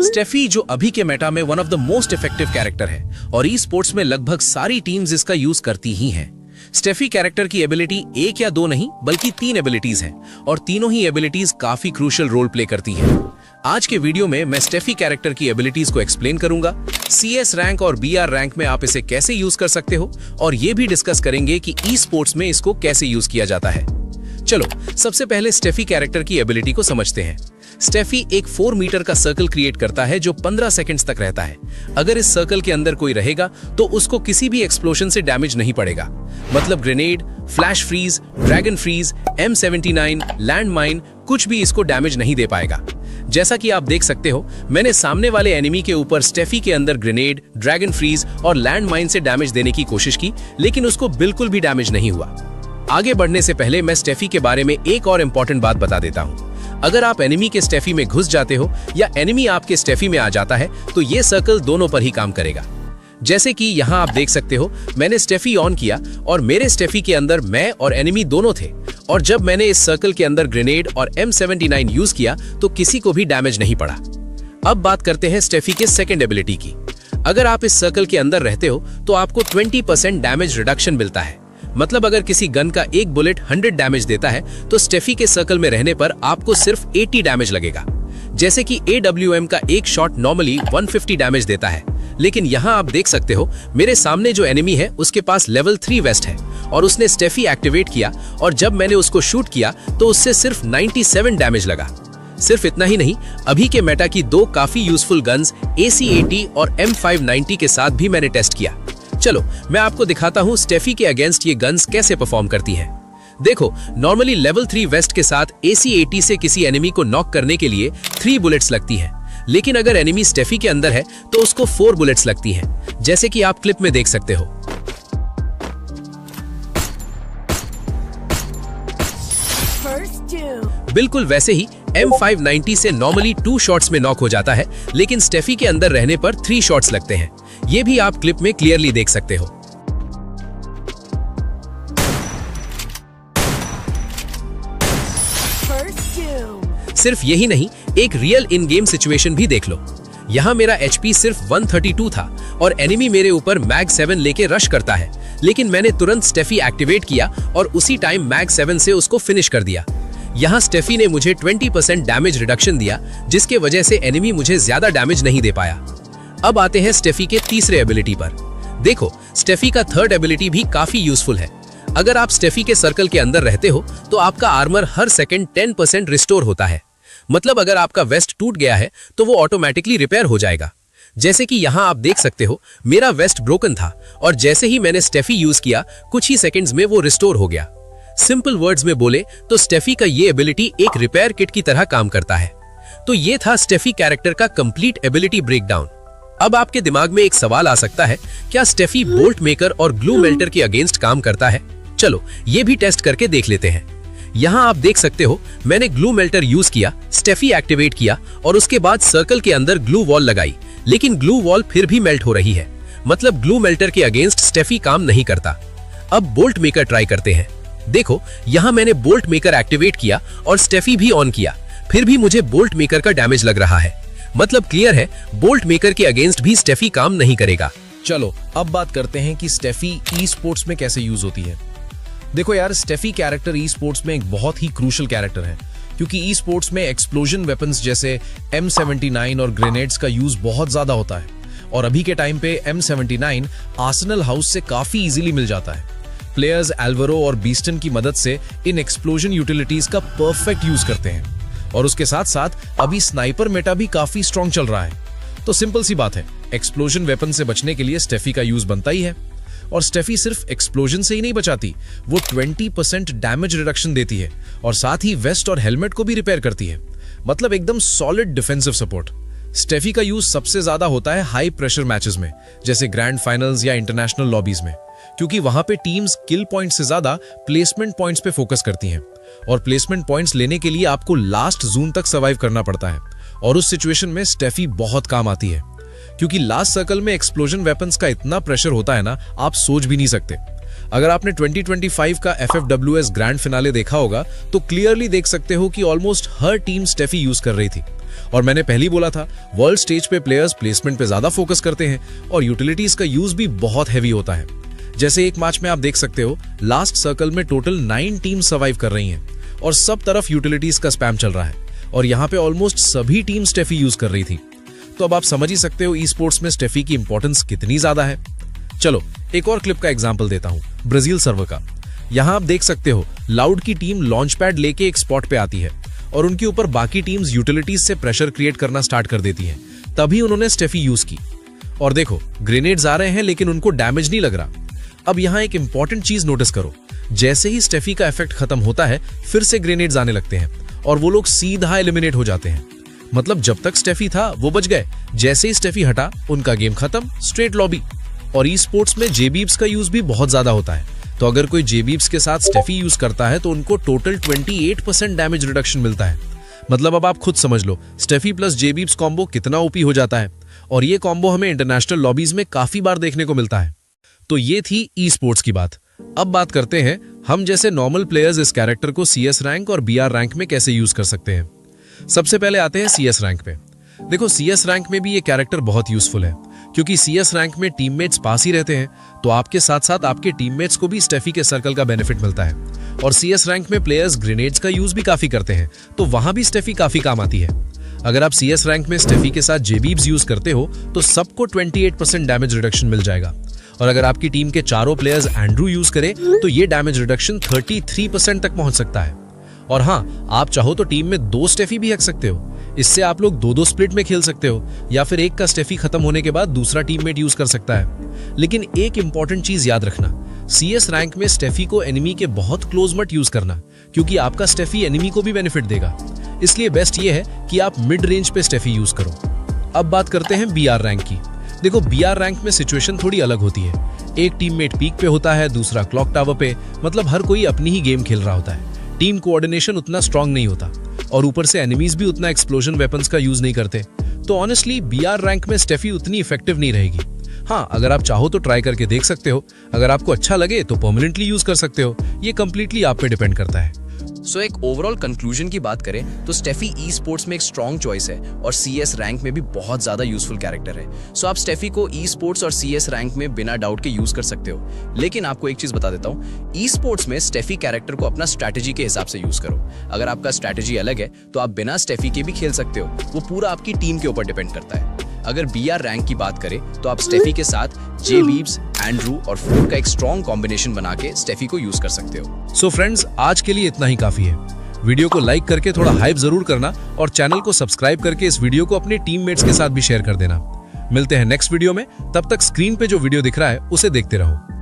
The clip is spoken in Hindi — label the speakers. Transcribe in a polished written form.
Speaker 1: स्टेफी जो अभी के मेटा में one of the most effective character है और ई स्पोर्ट्स में लगभग सारी टीम्स इसका यूज करती ही हैं। स्टेफी कैरेक्टर की एबिलिटी एक या दो नहीं बल्कि 3 एबिलिटीज हैं और तीनों ही एबिलिटीज काफी क्रूशियल रोल प्ले करती हैं। आज के वीडियो में मैं स्टेफी कैरेक्टर की एबिलिटीज को एक्सप्लेन करूंगा, CS रैंक और BR रैंक में आप इसे कैसे यूज कर सकते हो और ये भी डिस्कस करेंगे कि ई स्पोर्ट्स में इसको कैसे यूज किया जाता है। चलो सबसे पहले स्टेफी कैरेक्टर की एबिलिटी को समझते हैं। स्टेफी एक 4 मीटर का सर्कल क्रिएट करता है जो 15 सेकंड्स तक रहता है। अगर इस सर्कल के अंदर कोई रहेगा तो उसको किसी भी एक्सप्लोजन से डैमेज नहीं पड़ेगा। मतलब grenade, flash freeze, dragon freeze, M79, land mine कुछ भी इसको डैमेज नहीं दे पाएगा। जैसा कि आप देख सकते हो, मैंने सामने वाले एनिमी के ऊपर स्टेफी के अंदर ग्रेनेड, ड्रैगन फ्रीज और लैंड माइन से डैमेज देने की कोशिश की, लेकिन उसको बिल्कुल भी डैमेज नहीं हुआ। आगे बढ़ने से पहले मैं स्टेफी के बारे में एक और इम्पोर्टेंट बात बता देता हूँ। अगर आप एनिमी के स्टेफी में घुस जाते हो या एनिमी आपके स्टेफी में आ जाता है तो ये सर्कल दोनों पर ही काम करेगा। जैसे कि यहाँ आप देख सकते हो, मैंने स्टेफी ऑन किया और मेरे स्टेफी के अंदर मैं और एनिमी दोनों थे और जब मैंने इस सर्कल के अंदर ग्रेनेड और M79 यूज किया तो किसी को भी डैमेज नहीं पड़ा। अब बात करते हैं स्टेफी के सेकेंड एबिलिटी की। अगर आप इस सर्कल के अंदर रहते हो तो आपको 20% डैमेज रिडक्शन मिलता है। मतलब अगर किसी गन का एक बुलेट 100 डैमेज देता है तो स्टेफी के सर्कल में रहने पर आपको सिर्फ 80 डैमेज लगेगा। जैसे कि AWM का एक शॉट नॉर्मली 150 डैमेज देता है, लेकिन यहाँ आप देख सकते हो मेरे सामने जो एनिमी है उसके पास लेवल 3 वेस्ट है और उसने स्टेफी एक्टिवेट किया और जब मैंने उसको शूट किया तो उससे सिर्फ 97 डैमेज लगा। सिर्फ इतना ही नहीं, अभी के मेटा की 2 काफी यूजफुल गन्स AC-80 और M590 के साथ भी मैंने टेस्ट किया। चलो मैं आपको दिखाता हूँ स्टेफी के अगेंस्ट ये गन्स कैसे परफॉर्म करती हैं। देखो, नॉर्मली लेवल 3 वेस्ट के साथ AC-80 से किसी एनिमी को नॉक करने के लिए 3 बुलेट्स लगती हैं, लेकिन अगर एनिमी स्टेफी के अंदर है तो उसको 4 बुलेट्स लगती हैं, जैसे कि आप क्लिप में देख सकते हो। बिल्कुल वैसे ही M590 से नॉर्मली 2 शॉट्स में नॉक हो जाता है, लेकिन स्टेफी के अंदर रहने पर 3 शॉट्स लगते हैं। ये भी आप क्लिप में क्लियरली देख सकते हो। सिर्फ यही नहीं, एक रियल इन गेम सिचुएशन भी देख लो। यहाँ मेरा HP सिर्फ 132 था और एनिमी मेरे ऊपर मैग 7 लेके रश करता है, लेकिन मैंने तुरंत स्टेफी एक्टिवेट किया और उसी टाइम मैग 7 से उसको फिनिश कर दिया। यहाँ स्टेफी ने मुझे 20% डैमेज रिडक्शन दिया, जिसके वजह से एनिमी मुझे ज्यादा डैमेज नहीं दे पाया। अब आते हैं स्टेफी के तीसरे एबिलिटी पर। देखो, स्टेफी का थर्ड एबिलिटी भी काफी यूजफुल है। अगर आप स्टेफी के सर्कल के अंदर रहते हो तो आपका आर्मर हर सेकंड 10% रिस्टोर होता है। मतलब अगर आपका वेस्ट टूट गया है तो वो ऑटोमेटिकली रिपेयर हो जाएगा। जैसे कि यहाँ आप देख सकते हो, मेरा वेस्ट ब्रोकन था और जैसे ही मैंने स्टेफी यूज किया कुछ ही सेकंड्स में वो रिस्टोर हो गया। सिंपल वर्ड्स में बोले तो स्टेफी का ये एबिलिटी एक रिपेयर किट की तरह काम करता है। तो ये था स्टेफी कैरेक्टर का कंप्लीट एबिलिटी ब्रेकडाउन। अब आपके दिमाग में एक सवाल आ सकता है, क्या स्टेफी बोल्ट मेकर और ग्लू मेल्टर के अगेंस्ट काम करता है? चलो ये भी टेस्ट करके देख लेते हैं। यहाँ आप देख सकते हो, मैंने ग्लू मेल्टर यूज किया, स्टेफी एक्टिवेट किया और उसके बाद सर्कल के अंदर ग्लू वॉल लगाई, लेकिन ग्लू वॉल फिर भी मेल्ट हो रही है। मतलब ग्लू मेल्टर के अगेंस्ट स्टेफी काम नहीं करता। अब बोल्ट मेकर ट्राई करते हैं। देखो, यहाँ मैंने बोल्ट मेकर एक्टिवेट किया और स्टेफी भी ऑन किया, फिर भी मुझे बोल्ट मेकर का डैमेज लग रहा है। मतलब क्लियर है, बोल्ट मेकर के अगेंस्ट भी स्टेफी काम नहीं करेगा।
Speaker 2: चलो अब बात करते हैं कि स्टेफी ई स्पोर्ट्स में कैसे यूज होती है। देखो यार, स्टेफी कैरेक्टर ई स्पोर्ट्स में एक बहुत ही क्रूशियल कैरेक्टर है, क्योंकि ई स्पोर्ट्स में एक्सप्लोजन वेपन्स जैसे M79 और ग्रेनेड्स का यूज बहुत ज्यादा होता है और अभी के टाइम पे M79 आर्सेनल हाउस से काफी इजीली मिल जाता है। प्लेयर्स एल्वरो और बीस्टन की मदद से इन एक्सप्लोजन यूटिलिटीज का परफेक्ट यूज करते हैं और उसके साथ साथ अभी स्नाइपर मेटा भी काफी स्ट्रॉन्ग चल रहा है। तो सिंपल सी बात है, एक्सप्लोजन वेपन से बचने के लिए स्टेफी का यूज बनता ही है। और स्टेफी सिर्फ एक्सप्लोजन से ही नहीं बचाती, वो 20% डैमेज रिडक्शन देती है और साथ ही वेस्ट और हेलमेट को भी रिपेयर करती है। मतलब एकदम सॉलिड डिफेंसिव सपोर्ट। स्टेफी का यूज सबसे ज्यादा होता है हाई प्रेशर मैचेस में, जैसे ग्रैंड फाइनल्स या इंटरनेशनल लॉबीज में, क्योंकि वहां पे टीम्स किल पॉइंट से ज्यादा प्लेसमेंट पॉइंट्स पे फोकस करती हैं और प्लेसमेंट पॉइंट्स लेने के लिए आपको लास्ट जोन तक सर्वाइव करना पड़ता है और उस सिचुएशन में स्टेफी बहुत काम आती है, क्योंकि लास्ट सर्कल में एक्सप्लोजन वेपन्स का इतना प्रेशर होता है ना, आप सोच भी नहीं सकते। अगर आपने 2025 का FFWS ग्रैंड फिनाले देखा होगा तो क्लियरली देख सकते हो कि ऑलमोस्ट हर टीम स्टेफी यूज कर रही थी। और मैंने पहले ही बोला था, वर्ल्ड स्टेज पे प्लेयर्स प्लेसमेंट पे ज्यादा फोकस करते हैं और यूटिलिटीज का यूज भी बहुत हैवी होता है। जैसे एक मैच में आप देख सकते हो, लास्ट सर्कल में टोटल 9 टीम सर्वाइव कर रही हैं और सब तरफ यूटिलिटीज का स्पैम चल रहा है और यहाँ पे ऑलमोस्ट सभी टीम स्टेफी यूज कर रही थी। तो अब आप समझ ही सकते हो ई स्पोर्ट्स में स्टेफी की इंपॉर्टेंस कितनी ज्यादा है। चलो एक और क्लिप का एग्जांपल देता हूं, ब्राजील सर्वर का। यहां आप देख सकते हो, लाउड की टीम लॉन्च पैड लेके एक स्पॉट पे आती है और उनके ऊपर बाकी टीम्स यूटिलिटीज से प्रेशर क्रिएट करना स्टार्ट कर देती हैं। तभी उन्होंने स्टेफी यूज की और देखो ग्रेनेड्स आ रहे हैं लेकिन उनको डैमेज नहीं लग रहा। अब यहां एक इंपॉर्टेंट चीज नोटिस करो, जैसे ही स्टेफी का इफेक्ट खत्म होता है फिर से ग्रेनेड्स आने लगते हैं और वो लोग सीधा एलिमिनेट हो जाते हैं। मतलब जब तक स्टेफी था वो बच गए, जैसे ही स्टेफी हटा उनका गेम खत्म, स्ट्रेट लॉबी। और ई स्पोर्ट्स में जेबीब्स का यूज भी बहुत ज्यादा होता है, तो अगर कोई जेबीब्स के साथ स्टेफी यूज करता है तो उनको टोटल 28% डैमेज रिडक्शन मिलता है। मतलब अब आप खुद समझ लो स्टेफी प्लस जेबीब्स कॉम्बो कितना ओपी हो जाता है और ये कॉम्बो हमें इंटरनेशनल लॉबीज में काफी बार देखने को मिलता है। तो ये थी ई स्पोर्ट्स की बात। अब बात करते हैं हम जैसे नॉर्मल प्लेयर्स इस कैरेक्टर को CS रैंक और BR रैंक में कैसे यूज कर सकते हैं। सबसे पहले आते हैं CS रैंक पे। देखो CS रैंक में भी ये कैरेक्टर बहुत यूजफुल है क्योंकि CS रैंक में टीममेट्स पास ही रहते हैं, तो आपके साथ साथ आपके टीममेट्स को भी स्टेफी के सर्कल का बेनिफिट मिलता है। और CS रैंक में प्लेयर्स ग्रेनेड्स का यूज भी काफी करते हैं, तो वहां भी स्टेफी काफी काम आती है। अगर आप CS रैंक में स्टेफी के साथ जेबीब्स यूज करते हो तो सबको 28% डैमेज रिडक्शन मिल जाएगा। और अगर आपकी टीम के चारों प्लेयर्स एंड्रू यूज करें तो ये डैमेज रिडक्शन 33% तक पहुंच सकता है। और हाँ, आप चाहो तो टीम में 2 स्टेफी भी रख सकते हो। इससे आप लोग 2-2 स्प्लिट में खेल सकते हो या फिर एक का स्टेफी खत्म होने के बाद दूसरा टीममेट यूज कर सकता है। लेकिन एक इंपॉर्टेंट चीज याद रखना, CS रैंक में स्टेफी को एनिमी के बहुत क्लोज मत यूज करना क्योंकि आपका स्टेफी एनिमी को भी बेनिफिट देगा। इसलिए बेस्ट ये है कि आप मिड रेंज पे स्टेफी यूज करो। अब बात करते हैं BR रैंक की। देखो BR रैंक में सिचुएशन थोड़ी अलग होती है। एक टीममेट पीक पे होता है, दूसरा क्लॉक टावर पे, मतलब हर कोई अपनी ही गेम खेल रहा होता है। टीम कोऑर्डिनेशन उतना स्ट्रांग नहीं होता और ऊपर से एनिमीज भी उतना एक्सप्लोजन वेपन्स का यूज नहीं करते। तो ऑनेस्टली BR रैंक में स्टेफी उतनी इफेक्टिव नहीं रहेगी। हाँ, अगर आप चाहो तो ट्राई करके देख सकते हो। अगर आपको अच्छा लगे तो परमानेंटली यूज कर सकते हो। ये कंप्लीटली आप पे डिपेंड करता है।
Speaker 3: सो एक ओवरऑल कंक्लूजन की बात करें तो स्टेफी ई स्पोर्ट्स में एक स्ट्रॉन्ग चॉइस है और CS रैंक में भी बहुत ज्यादा यूजफुल कैरेक्टर है। सो आप स्टेफी को ई स्पोर्ट्स और CS रैंक में बिना डाउट के यूज कर सकते हो। लेकिन आपको एक चीज बता देता हूँ, ई स्पोर्ट्स में स्टेफी कैरेक्टर को अपना स्ट्रैटेजी के हिसाब से यूज करो। अगर आपका स्ट्रैटेजी अलग है तो आप बिना स्टेफी के भी खेल सकते हो, वो पूरा आपकी टीम के ऊपर डिपेंड करता है। अगर BR रैंक की बात करें तो आप स्टेफी के साथ जेबीब्स, एंड्रू और फ्लोर का एक स्ट्रॉन्ग कॉम्बिनेशन बना के स्टेफी को यूज कर सकते हो।
Speaker 2: सो फ्रेंड्स, आज के लिए इतना ही काफी है। वीडियो को लाइक करके थोड़ा हाइप जरूर करना और चैनल को सब्सक्राइब करके इस वीडियो को अपने टीममेट्स के साथ भी शेयर कर देना। मिलते हैं नेक्स्ट वीडियो में, तब तक स्क्रीन पे जो वीडियो दिख रहा है उसे देखते रहो।